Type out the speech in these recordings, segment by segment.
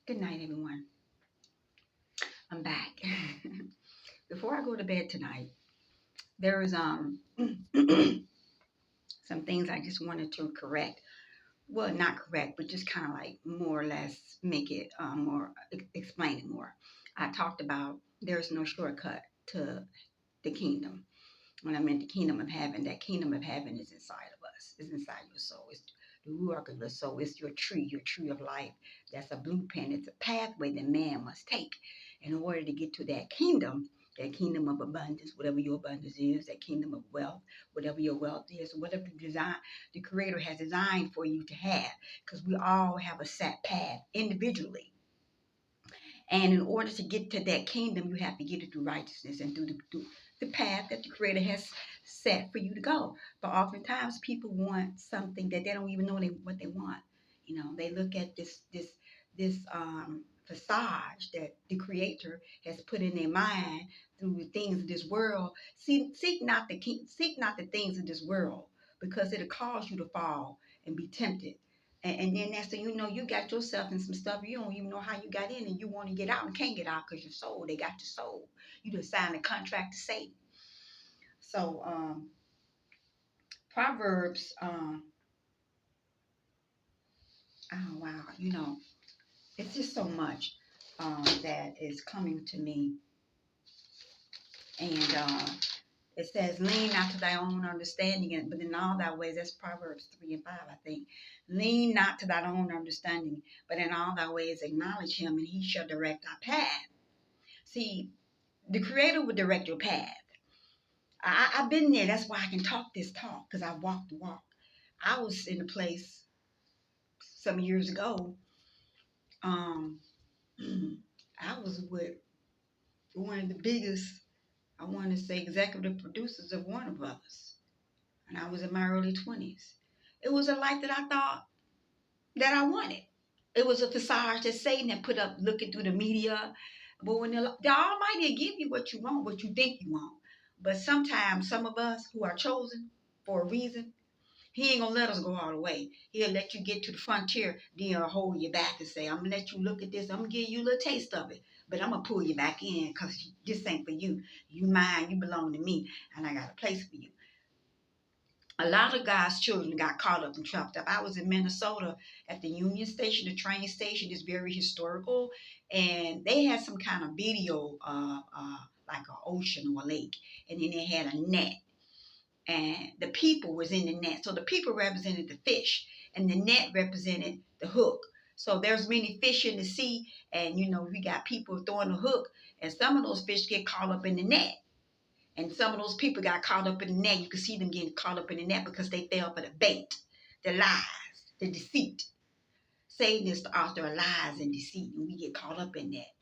Good night, everyone. I'm back. Before I go to bed tonight, there is some things I just wanted to correct. Well, not correct, but just kind of like more or less make it more explain it more. I talked about there's no shortcut to the kingdom. When I meant the kingdom of heaven, that kingdom of heaven is inside of us. It's inside your soul. It's the ruach of the soul. It's your tree of life. That's a blueprint. It's a pathway that man must take in order to get to that kingdom of abundance, whatever your abundance is, that kingdom of wealth, whatever your wealth is, whatever the Creator has designed for you to have. Because we all have a set path individually. And in order to get to that kingdom, you have to get it through righteousness and through the path that the Creator has set for you to go. But oftentimes people want something that they don't even know what they want. You know, they look at this facade that the Creator has put in their mind through the things of this world. Seek not the things of this world, because it'll cause you to fall and be tempted. And then next thing you know, you got yourself in some stuff you don't even know how you got in, and you want to get out and can't get out because your soul, they got your soul. You just signed a contract to Satan. So Proverbs, oh wow, it's just so much that is coming to me. And it says, lean not to thy own understanding, but in all thy ways, that's Proverbs 3 and 5, I think. Lean not to thine own understanding, but in all thy ways acknowledge him, and he shall direct thy path. See, the Creator will direct your path. I've been there. That's why I can talk this talk, because I walked the walk. I was in a place some years ago. Um, I was with one of the biggest, I want to say, executive producers of Warner Brothers, and I was in my early 20s. It was a life that I thought that I wanted. It was a facade that Satan had put up looking through the media. But when the Almighty will give you what you want, what you think you want. But sometimes some of us who are chosen for a reason, he ain't gonna let us go all the way. He'll let you get to the frontier, then he'll hold you back and say, I'm gonna let you look at this, I'm gonna give you a little taste of it, but I'm gonna pull you back in because this ain't for you. You mine, you belong to me, and I got a place for you. A lot of God's children got caught up and trapped up. I was in Minnesota at the Union Station, the train station is very historical, and they had some kind of video, like an ocean or a lake, and then they had a net, and the people was in the net. So the people represented the fish, and the net represented the hook. So there's many fish in the sea, and we got people throwing the hook, and some of those fish get caught up in the net. And some of those people got caught up in the net. You can see them getting caught up in the net because they fell for the bait, the lies, the deceit. Satan is the author of lies and deceit, and we get caught up in that.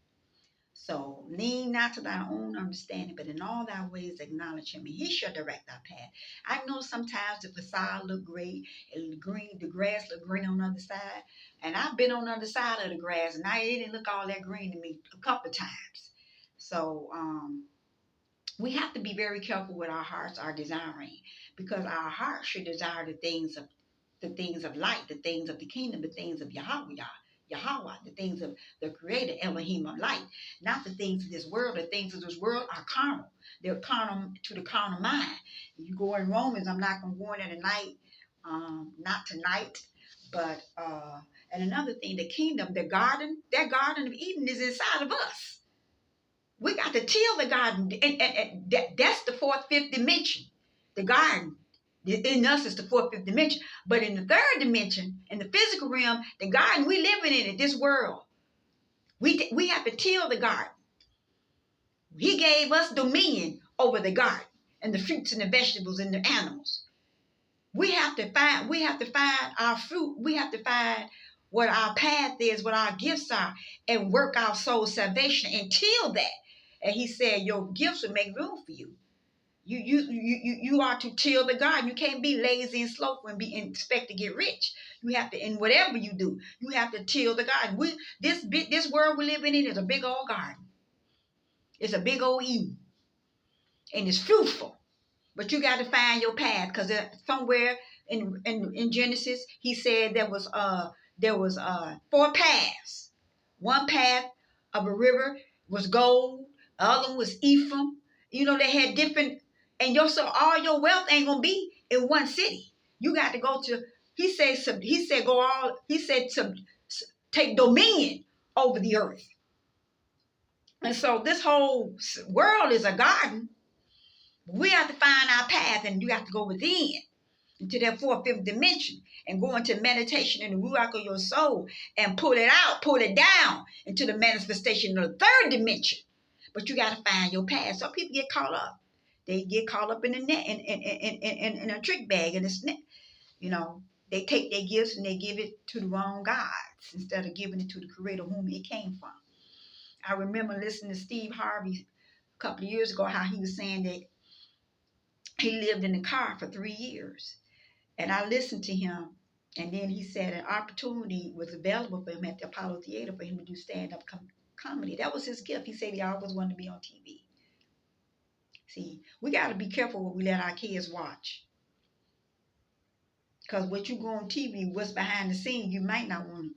So lean not to thy own understanding, but in all thy ways acknowledge him, and he shall direct thy path. I know sometimes the facade look great, and the grass look green on the other side. And I've been on the other side of the grass, and it didn't look all that green to me a couple of times. So we have to be very careful what our hearts are desiring, because our heart should desire the things of light, the things of the kingdom, the things of Yahweh, the things of the Creator, Elohim of light, not the things of this world. The things of this world are carnal. They're carnal to the carnal mind. If you go in Romans, I'm not going to go in there tonight, not tonight, but and another thing, the kingdom, that garden of Eden is inside of us. We got to till the garden, and that's the fourth, fifth dimension. The garden in us is the fourth, fifth dimension. But in the third dimension, in the physical realm, the garden we living in this world, we have to till the garden. He gave us dominion over the garden and the fruits and the vegetables and the animals. We have to find our fruit. We have to find what our path is, what our gifts are, and work our soul salvation and till that. And he said, your gifts will make room for you. You are to till the garden. You can't be lazy and slothful and expect to get rich. You have to, in whatever you do, you have to till the garden. This world we're living in is a big old garden. It's a big old Eden, and it's fruitful. But you got to find your path, because somewhere in Genesis he said there was 4 paths. One path of a river was gold, the other one was Ephraim. You know, they had different, and so all your wealth ain't gonna be in one city. You got to go to. He said take dominion over the earth. And so this whole world is a garden. We have to find our path, and you have to go within into that fourth, fifth dimension and go into meditation in the ruach of your soul and pull it out, pull it down into the manifestation of the third dimension. But you got to find your path. Some people get caught up. They get caught up in the net, in a trick bag, in a snake. You know, they take their gifts and they give it to the wrong gods instead of giving it to the creator whom it came from. I remember listening to Steve Harvey a couple of years ago, how he was saying that he lived in the car for 3 years. And I listened to him. And then he said an opportunity was available for him at the Apollo Theater for him to do stand-up comedy. That was his gift. He said he always wanted to be on TV. See, we got to be careful what we let our kids watch. Because what you go on TV, what's behind the scenes, you might not want to.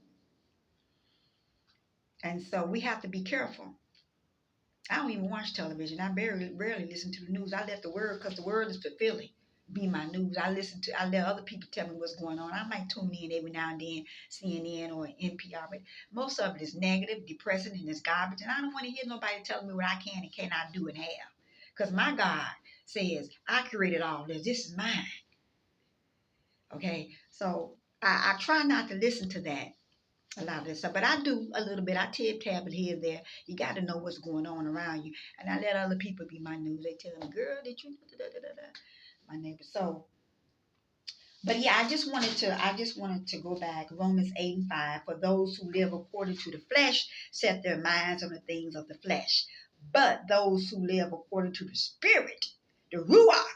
And so we have to be careful. I don't even watch television. I barely listen to the news. I let the word, because the word is fulfilling, be my news. I let other people tell me what's going on. I might tune in every now and then, CNN or NPR, but most of it is negative, depressing, and it's garbage. And I don't want to hear nobody telling me what I can and cannot do and have. Because my God says, I created all this. This is mine. Okay? So I try not to listen to that. A lot of this stuff, but I do a little bit. I tab it here and there. You got to know what's going on around you, and I let other people be my news. They tell me, "Girl, did you?" My neighbor. So, but yeah, I just wanted to go back. Romans 8:5. For those who live according to the flesh set their minds on the things of the flesh, but those who live according to the Spirit, the Ruach,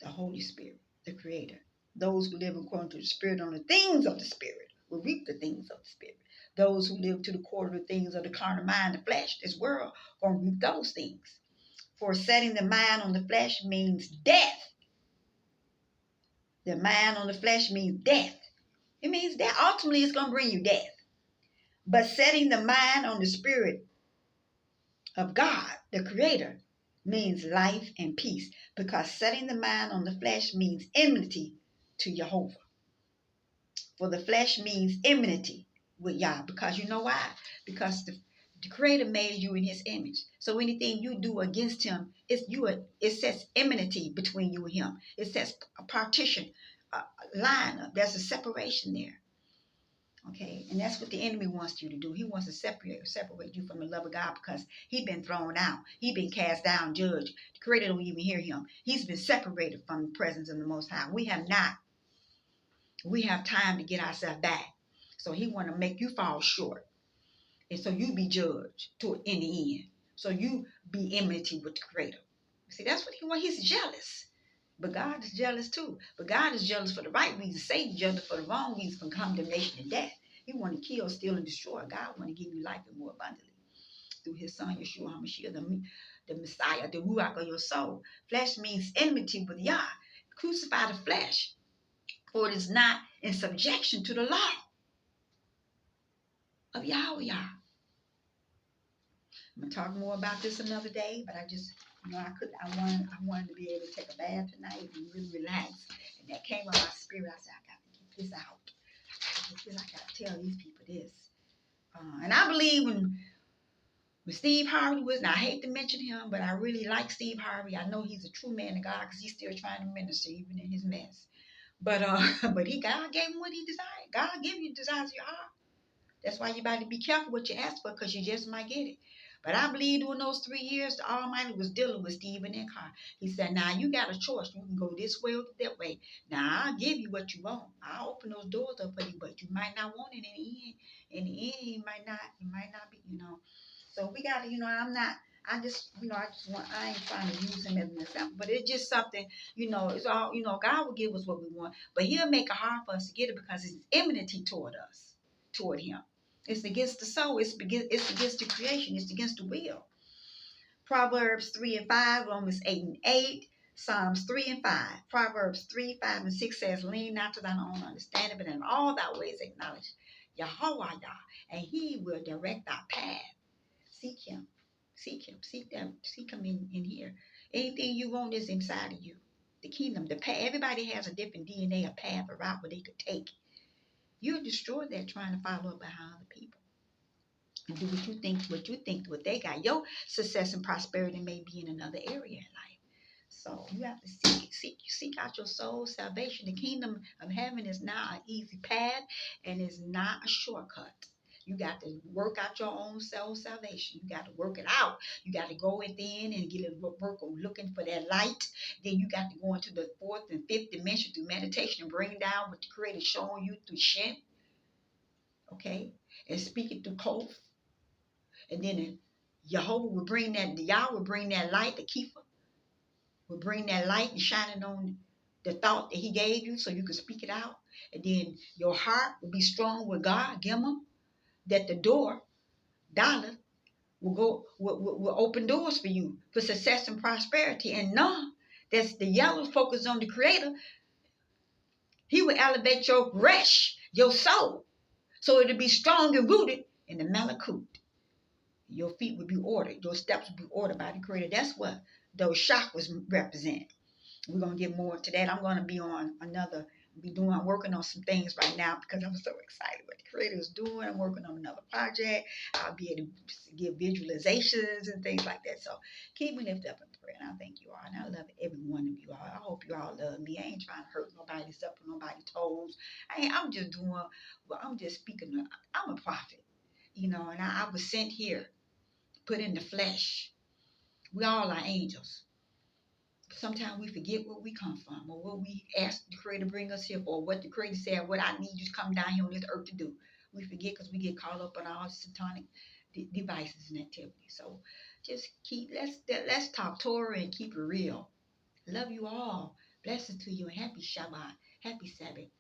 the Holy Spirit, the Creator. Those who live according to the Spirit on the things of the Spirit will reap the things of the Spirit. Those who live to the core of the things of the carnal mind, the flesh, this world, going to reap those things. For setting the mind on the flesh means death. The mind on the flesh means death. It means that ultimately it's going to bring you death. But setting the mind on the Spirit of God, the Creator, means life and peace. Because setting the mind on the flesh means enmity to Jehovah. For the flesh means enmity with Yah. Because you know why? Because the Creator made you in His image. So anything you do against Him, it sets enmity between you and Him. It sets a partition, a line up. There's a separation there. Okay, and that's what the enemy wants you to do. He wants to separate you from the love of God because he's been thrown out. He's been cast down, judged. The Creator don't even hear him. He's been separated from the presence of the Most High. We have not. We have time to get ourselves back. So he want to make you fall short. And so you be judged in the end. So you be enmity with the Creator. See, that's what he wants. He's jealous. But God is jealous too. But God is jealous for the right reason. Satan is jealous for the wrong reason, for condemnation and death. He want to kill, steal, and destroy. God want to give you life and more abundantly through His Son, Yeshua HaMashiach, the Messiah, the Ruach of your soul. Flesh means enmity with Yah. Crucify the flesh, for it is not in subjection to the law of Yahweh. I'm gonna talk more about this another day, but I just, I wanted to be able to take a bath tonight and really relax. And that came on my spirit. I said, I got to get this out. I got to tell these people this. And I believe when Steve Harvey was, and I hate to mention him, but I really like Steve Harvey. I know he's a true man of God because he's still trying to minister even in his mess. But God gave him what he desired. God gave you the desires of your heart. That's why you better be careful what you ask for, because you just might get it. But I believe during those 3 years, the Almighty was dealing with Steve in that car. He said, now you got a choice. You can go this way or that way. Now I'll give you what you want. I'll open those doors up for you, but you might not want it in the end. In the end, you might not be, So we got to, I ain't trying to use him as an example, but it's just something, it's all, God will give us what we want, but He'll make it hard for us to get it because it's enmity toward Him. It's against the soul. It's against the creation. It's against the will. Proverbs 3:5, Romans 8:8. Psalms 3 and 5. Proverbs 3, 5, and 6 says, lean not to thine own understanding, but in all thy ways acknowledge Yahweh, and he will direct thy path. Seek him. Seek him. Seek them. Seek him in here. Anything you want is inside of you. The kingdom, the path. Everybody has a different DNA, a path, a route where they could take. You'll destroy that trying to follow up behind other people and do what they got. Your success and prosperity may be in another area in life. So you have to seek out your soul salvation. The kingdom of heaven is not an easy path and is not a shortcut. You got to work out your own soul salvation. You got to work it out. You got to go within and get a work on looking for that light. Then you got to go into the fourth and fifth dimension through meditation and bring down what the Creator is showing you through Shem. Okay? And speak it through Kof. And then Jehovah will bring that, Yah will bring that light, the Keeper will bring that light and shine it on the thought that he gave you so you can speak it out. And then your heart will be strong with God, Gimel, that the door, dollar, will open doors for you for success and prosperity. And none, that's the yellow focus on the Creator. He will elevate your resh, your soul, so it'll be strong and rooted in the Malakut. Your feet will be ordered. Your steps will be ordered by the Creator. That's what those chakras represent. We're going to get more into that. I'm going to be on I'm working on some things right now because I'm so excited what the Creator is doing. I'm working on another project. I'll be able to give visualizations and things like that. So keep me lifted up in prayer. And I thank you all. And I love every one of you all. I hope you all love me. I ain't trying to hurt nobody, step on nobody's toes. I'm just speaking. I'm a prophet, and I was sent here, put in the flesh. We all are angels. Sometimes we forget where we come from or what we asked the Creator to bring us here for, or what the Creator said, what I need you to come down here on this earth to do. We forget because we get caught up on all satanic devices and activities. So just let's talk Torah and keep it real. Love you all. Blessings to you and happy Shabbat. Happy Sabbath.